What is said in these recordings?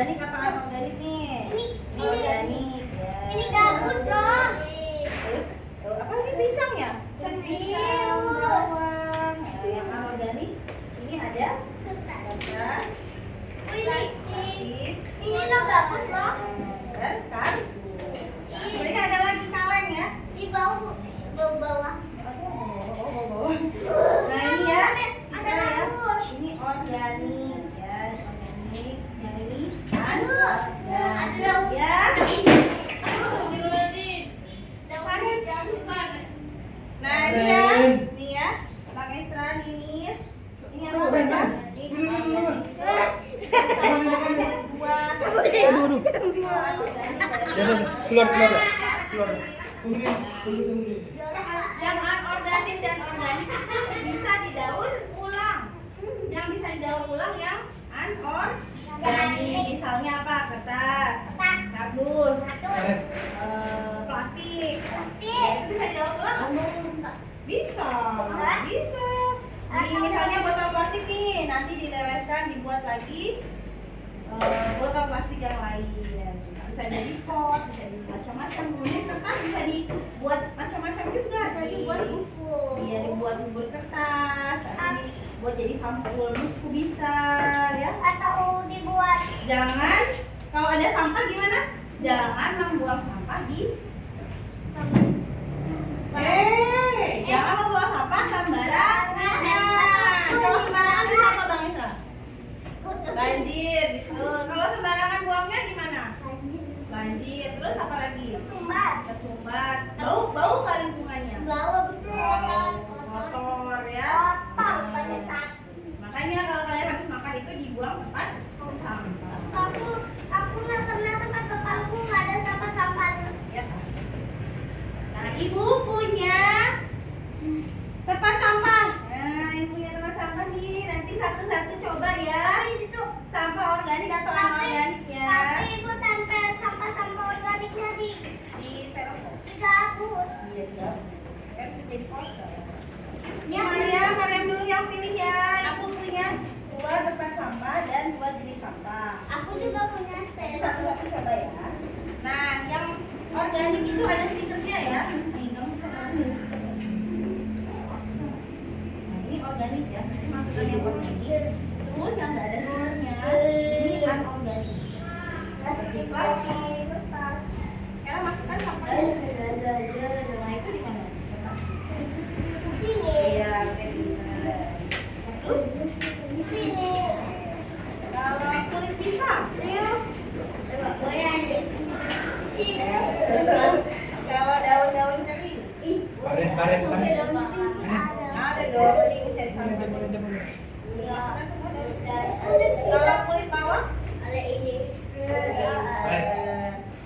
organik apa anorganik nih? Ini organik ya. Ini gabus loh. Terus apa ini pisang ya? Pisang, bawang. Nah, yang anorganik ini ada kertas, plastik, Ini loh gabus loh. dan kardus. Ini ada lagi kaleng ya. Di bawah bawah. Nah ini ya, Ada gabus. ini organik ya, organik. Yang ini Ada anorganik ya. Nah ini ya, Bang Esra, Ninis, ini apa baca? Ini buah. Keluar. Yang anorganik dan organik itu bisa didaur ulang. Yang bisa didaur ulang yang anorganik. Misalnya apa? Kertas, kardus, plastik. Ya, itu bisa didaur ulang? Bisa. Ini misalnya botol plastik nih, nanti dilewetkan, dibuat lagi botol plastik yang lain. Bisa jadi pot, bisa jadi macam-macam. Kemudian kertas bisa dibuat macam-macam juga. Bisa dibuat buku. Iya, dibuat bubur kertas. Ini buat jadi sampul buku bisa, ya. Atau dibuat. Jangan kalau ada sampah gimana? Jangan membuang sampah di jangan membuang sampah sembarangan. Kalau sembarangan bisa apa Bang Isra? Banjir, gitu. Kalau sembarangan buangnya gimana? Banjir. Terus apa lagi? Tersumbat. Bau nggak lingkungannya? Bawa betul. Kotor ya. Kotor pada kaki. Makanya kalau kalian habis makan itu dibuang tempat sampah. Aku nggak pernah tempat bapakku nggak ada sampah-sampah. Ya. Nah, ibu punya tempat sampah. Nah, ibu punya tempat sampah nih. Nanti satu-satu coba ya. Di situ. Sampah organik atau anorganik ya. Tapi ibu tempel sampah-sampah organiknya di Styrofoam. gabus. Iya, iya. Kan itu jadi poster. Ya. Mariam dulu yang pilih ya. Ibu punya 2 tempat sampah dan 2 jenis sampah. Aku juga punya Nanti sepeda. satu-satu coba ya. Nah, yang organik itu ada stikernya ya. Nih, kamu bisa kasih stikernya. Nah, ini organik ya. Ini masukkan yang organik. Terus yang nggak ada stikernya, ini anorganik. Seperti plastik, kertas. Sekarang masukkan sampahnya. Nah, itu di mana? Sini. Iya, benar. Terus Di sini. kalau kulit pisang, Coba goyang deh. Sini. kalau daun-daun tadi, Paren. ada dong. Tadi ibu cari sampahnya. Masukkan semua daun. Kalau kulit bawang, Ada ini.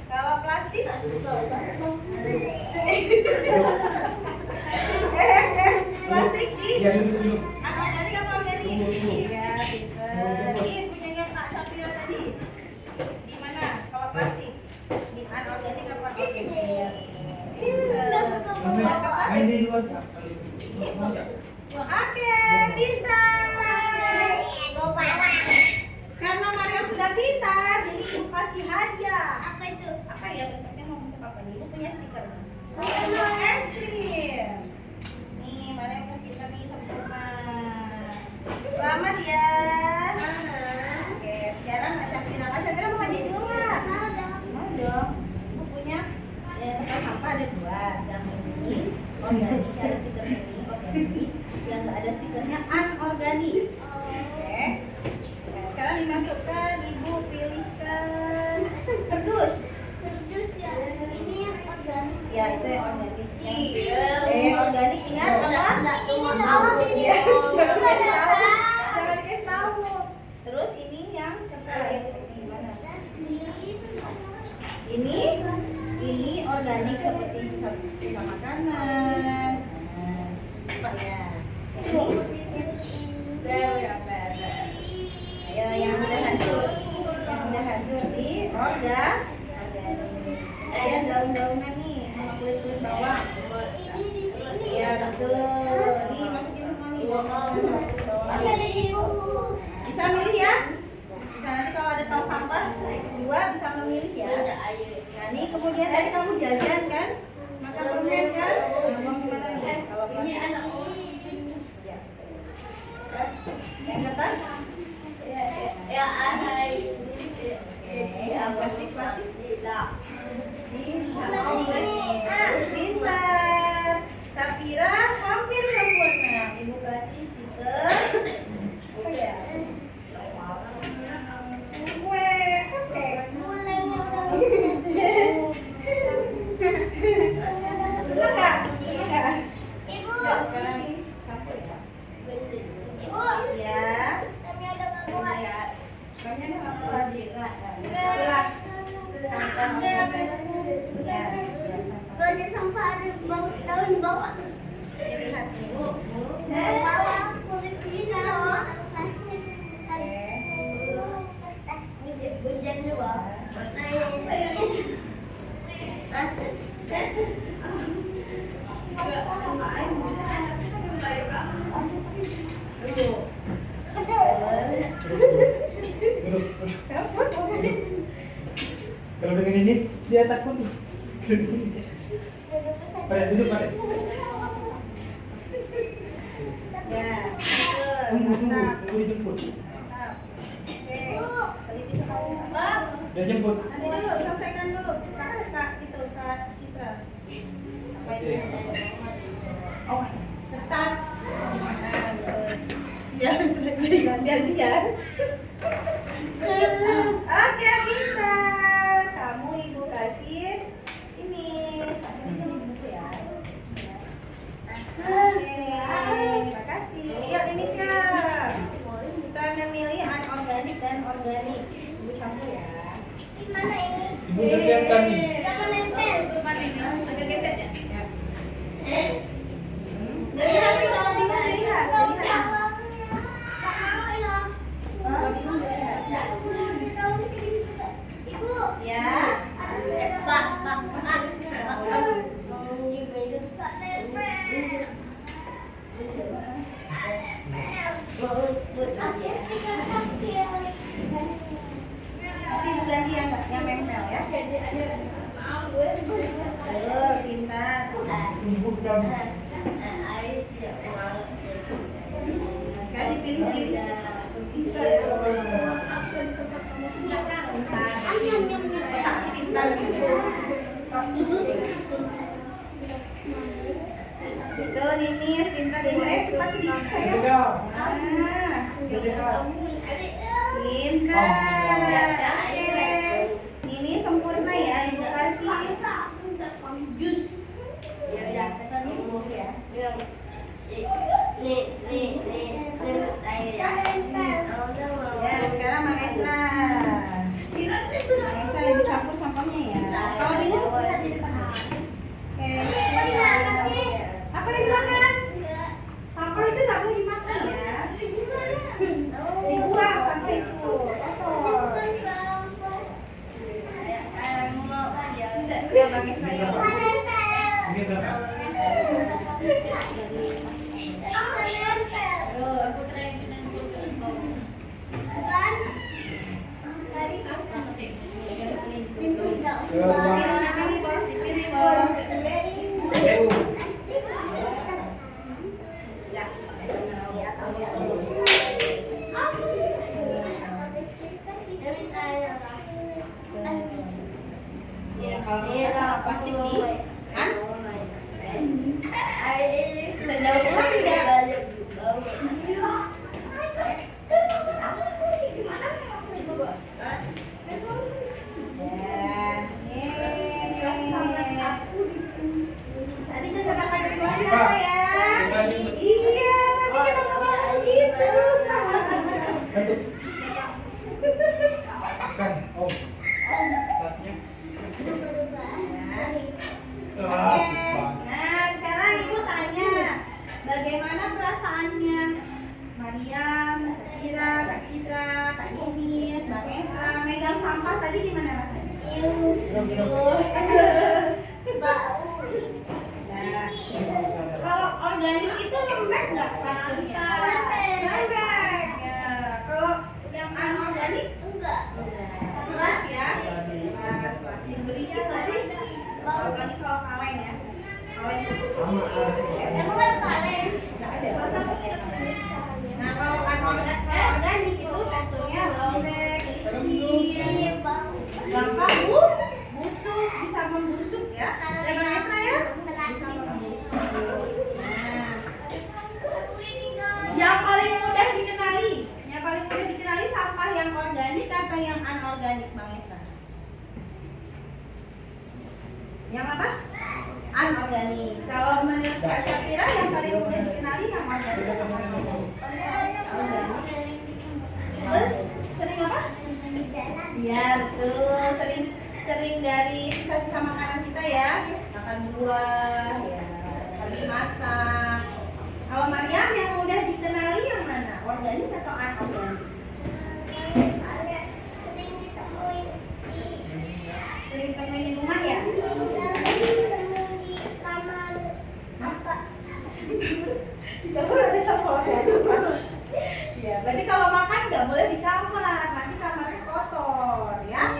kalau plastik, plastik di anorganik apa organik? Iya, pinter. Ini punyanya Kak Syafira tadi. Di mana? Kalau plastik di anorganik apa organik? Iya. Main di luar. Oke, pintar. Karena Mariam sudah pintar, jadi ibu kasih hadiah. Apa itu? Apa ya bentuknya mau bentuk apa nih? Ibu punya stiker. Mau es krim. Nih, Mariam kan pintar nih sempurna. Selamat ya. Oke, sekarang Kak Syafira. Kak Syafira mau hadiah dulu nggak? Mau dong. Ibu punya tempat sampah ada 2. Yang ini organik, ada stiker ini organik. Yang nggak ada stikernya anorganik. Oke. Nah, sekarang dimasukkan, ibu pilihkan kardus. Kerdus ya. Ini yang organik. Ya, itu yang organik. Iya. Organik ingat apa? Ini loh. Iya. Jangan Nggak dikasih tahu. tahu. Jangan dikasih tahu. Terus ini yang kertas. Gimana? Ini organik seperti sisa makanan. Nah, apa ya? Ini ayo yang udah hancur di organik. Ada daun-daunan nih, sama kulit-kulit bawang. Iya betul. Nih masukin semua nih. Bisa milih ya. Bisa nanti kalau ada tong sampah Nah, ini kemudian tadi kamu jajan kan? Makan permen kan? Nah, mau gimana nih? Kalau plastik? Ya. Yang ke atas? Plastik. Pintar. Safira hampir sempurna. Ibu kasih stiker. Apa ya? Kue. Betul nggak? Sekarang nih sapu ya. Ya. Kami ada nggak lagi? Belah. Kalau sampah ada bau daun bawah. Lihat nih, Bu. Bawah kulit kita loh. Hujan dua. Kalau dengan ini dia takut. Pada duduk pada. Ya. Tunggu dijemput. Dia jemput. Nanti dulu selesaikan dulu. Kak itu Kak Citra. Apa itu? Awas, kertas. Dia lihat. Oke, pintar. Kamu ibu kasih ini. Ini buku ya. Oke, terima kasih. Yuk inisial. Kita memilih anorganik dan organik. Ibu campur ya. Mana ini? Ibu udah kelihatan nih. Jangan nempel. Agak geser ya. Dari hati kalau bingung dari hati. Kalau bingung dari hati. Ibu. Ya. Pak. Tapi ibu ganti yang nempel ya. Ayo, pintar. Ibu kamu. Sekarang dipilih-pilih. Bisa ya. Pintar gitu. Itu Ninis, pintar boleh cepat sedikit sayang. Udah. Pintar. Oke. Ini sempurna ya, ibu kasih jus. Ya. Ya, sekarang Mang Esra. Mang Esra ibu campur sampahnya ya. Kalau bingung lihat di depan. Oke. Apa yang dimakan? Sampah itu nggak boleh dimakan ya. Dibuang sampah itu. Kotor. Ya, Mang Esra ya. Ini ada. Dipilih bos, dipilih bos. Ya, kalau ini sama plastik nih, kan? Bisa daur ulang tidak? Tadi bisa makan di luar apa ya? Iya, tapi kita ngomong gitu. Bantu. Kan, Om. Tasnya. Oke. Nah, sekarang ibu tanya, bagaimana perasaannya Mariam, Kira, Kak Citra, Kak Ninis, Bang Esra megang sampah tadi gimana rasanya? Nah, kalau organik itu lembek nggak teksturnya? Lembek. Ya. Kalau yang anorganik keras ya. Keras plastik. Emang ada kaleng? Nggak ada. Nah kalau anorganik itu teksturnya lembek, licin, Iya, Bang. gampang busuk, bisa membusuk ya. Dan Maestra ya bisa membusuk. Nah, yang paling mudah dikenali sampah yang organik atau yang anorganik, Bang Esa? Yang apa? Anorganik. Kalau menurut Kak Syafira yang paling mudah dikenali yang organik atau anorganik? Sering apa? Ya betul, sering dari sisa-sisa makanan kita ya, makan buah, ya, habis masak. Kalau Mariam yang mudah dikenali yang mana? Organik atau anorganik? Sering ditemuin Sering temuin di rumah ya? di kamar. Apa? Di dapur ada sampah organik. Ya, berarti kalau makan nggak boleh di kamar, nanti kamarnya kotor ya.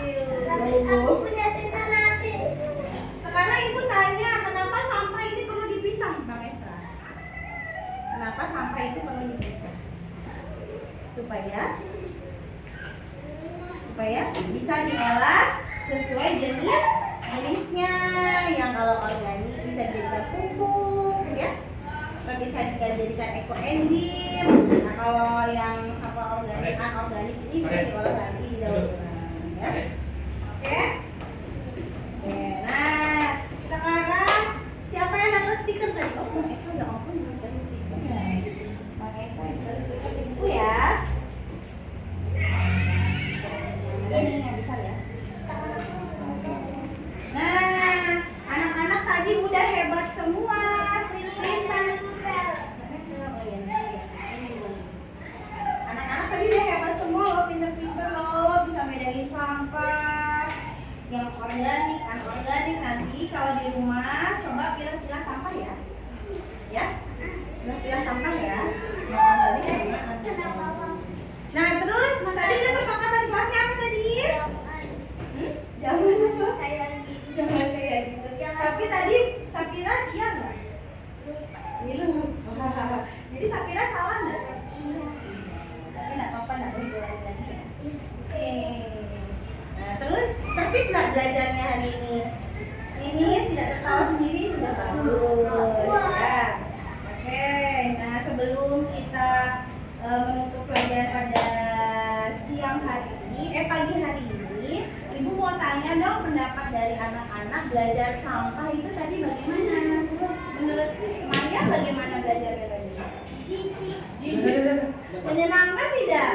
Aku punya sisa nasi. Sekarang ibu tanya, kenapa sampah ini perlu dipisah, Bang Esra? Kenapa sampah itu perlu dipisah? Supaya bisa diolah sesuai jenisnya. Yang kalau organik bisa dijadikan pupuk, ya. Atau bisa dijadikan ekoenzim. Nah, kalau yang sampah organik, anorganik ini bisa diolah lagi di daur ulang, ya. Oke? Oke, nah sekarang siapa yang dapat stiker tadi? Oh, Bang Esa ya ampun, dapat stiker ya. Bang Esa yang dapat stiker itu ya. Ini yang besar ya. Nah, anak-anak tadi udah hebat semua. Anak-anak tadi udah hebat semua loh, pinter-pinter loh, bisa bedain sampah yang organik, anorganik. Nanti kalau di rumah coba pilih-pilih sampah ya, ya, pilih-pilih sampah ya, yang organik sama anorganik. Nah terus tadi kesepakatan kelasnya apa tadi? Jangan apa? Jangan kayak gitu. Tapi tadi Sakira iya nggak? Ngilu. Jadi Sakira salah nggak? Tapi nggak apa-apa, nggak boleh diulangi lagi ya. Oke. Nah terus tertib nggak belajarnya hari ini? Ini tidak tertawa sendiri sudah bagus ya. Oke. Nah sebelum kita menutup pelajaran pada siang hari ini, pagi hari ini, Ibu mau tanya dong pendapat dari anak-anak belajar sampah itu tadi bagaimana? Menurut Maria bagaimana belajarnya tadi? Jijik. Menyenangkan tidak?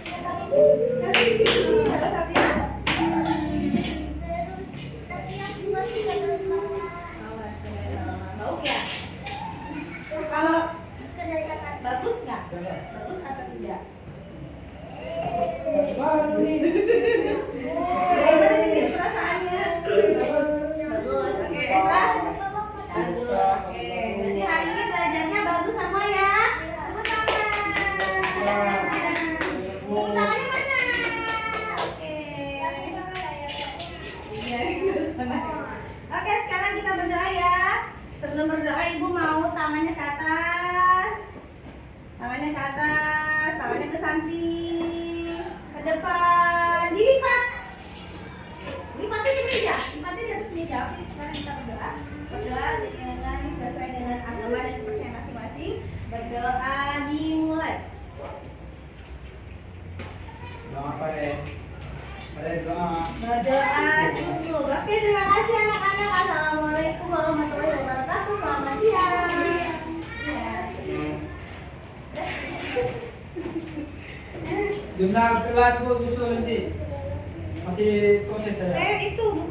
Kalau Safira? Tapi aku masih ada semangat. Bau ya? Kalau Kedatangan. bagus nggak? Bagus atau tidak? Baru nih. Bagaimana ini perasaannya? Bagus. Oke, Esa? Bagus. Oke. Jadi hari ini belajarnya bagus semua ya? Tepuk tangan. Tepuk tangannya mana? Oke. Iya, oke, sekarang kita berdoa ya. Sebelum berdoa, Ibu mau tangannya ke atas. Tangannya ke atas, tangannya ke samping, ke depan, dilipat. Lipatnya di meja, lipatnya di atas meja. Oke, sekarang kita berdoa. Berdoa dengan sesuai dengan agama dan kepercayaan masing-masing. Berdoa dimulai. Doa apa ya? Ada doa. Berdoa cukup. Oke, terima kasih anak-anak. Assalamualaikum warahmatullahi wabarakatuh. Selamat siang. Ya. Jumlah kelas bu usul nanti masih proses saya. Itu